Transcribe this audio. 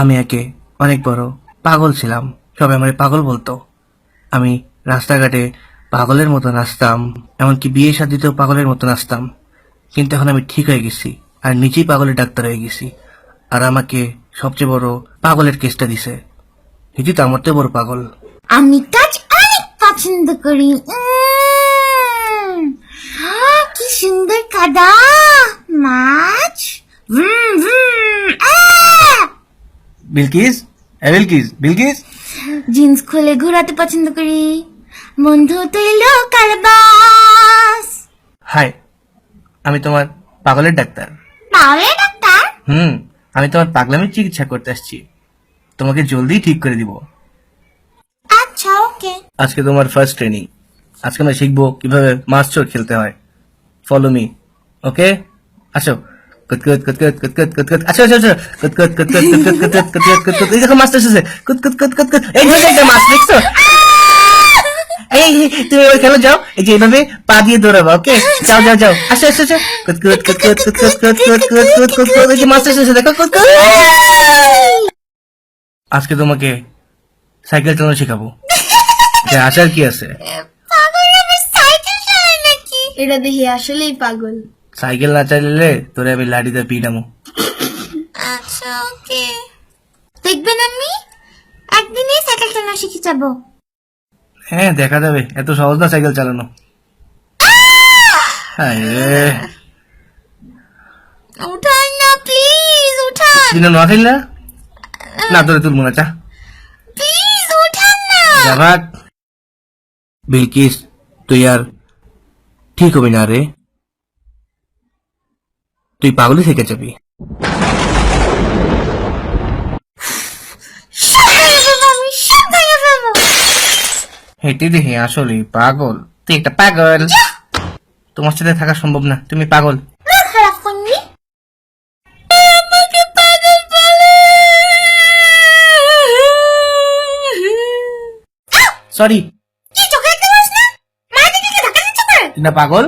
আমি একে অনেক বড় পাগল ছিলাম, সবাই আমারে পাগল বলতো। আমি রাস্তাঘাটে পাগলের মতো নাচতাম, এমনকি বিয়ে শাদিতেও পাগলের মতো নাচতাম। কিন্তু এখন আমি ঠিক হয়ে গেছি আর নিজেই পাগলের ডাক্তার হয়ে গেছি। আর আমাকে সবচেয়ে বড় পাগলের কেসটা দিছে। হিজি তো আমার তো বড় পাগল। আমি কাজ অনেক পছন্দ করি। কি সুন্দর কাদা মাছ। বিলকিস, বিলকিস, বিলকিস। জিন্স খুলে ঘোরাতে পছন্দ করি। বন্ধু তৈল কালবাস। হাই, আমি তোমার পাগলের ডাক্তার। তাহলে ডাক্তার আমি তোমার পাগলামির চিকিৎসা করতে আসছি। তোমাকে জলদি ঠিক করে দিব। আচ্ছা, ওকে। আজকে তোমার ফার্স্ট ট্রেনিং। আজকে আমরা শিখবো কিভাবে মাছ চোর খেলতে হয়। ফলো মি, ওকে? আসো। কুতকুত কুতকুত কুতকুত কুতকুত। আসো আসো আসো। কুতকুত কুতকুত কুতকুত কুতকুত কুতকুত কুতকুত। এই দেখো মাছ এসেছে। কুতকুত কুতকুত কুত। এই যে একটা মাছ দেখছো? এই তুমি ওই খেলো যাও। এই যে এইভাবে পা দিয়ে দৌড়াবো, ওকে? যাও যাও যাও। আসো আসো আসো। কুতকুত কুতকুত কুতকুত কুতকুত কুতকুত কুতকুত। এই যে মাছ এসেছে দেখো কুতকুত। আজকে তোমাকে সাইকেল চালানো শেখাবো। যে আসার কি আছে? পাগল আবার সাইকেল চালায় নাকি? এটা দেখি আসলেই পাগল। সাইকেল না চালিয়ে তোরে আমি লাঠিতে পিটামো। আচ্ছা, ওকে। দেখবেন আমি একদিনই সাইকেল চালানো শিখে যাবো। হ্যাঁ, দেখা যাবে। এত সহজ না সাইকেল চালানো। হায় রে। উঠান না প্লিজ, উঠান দিনে নোয়াখাইল না? না তোরে তুলবো না, চা। প্লিজ, উঠান না। যা ভাগ। বিলকিস, তুই আর ঠিক হবি না রে। তুই পাগলই থেকে যাবি। আমি সব ভেঙে ফেলবো। হেঁটে দেখি আসলে পাগল। তুই একটা পাগল। তোমার সাথে থাকা সম্ভব না, তুমি পাগল। না খারাপ করনি। আমাকে পাগল বলে। সরি। কি চোখে দেখতে পাস না? মায়ের দিকে ধাক্কা দিচ্ছ করে? তুই না পাগল?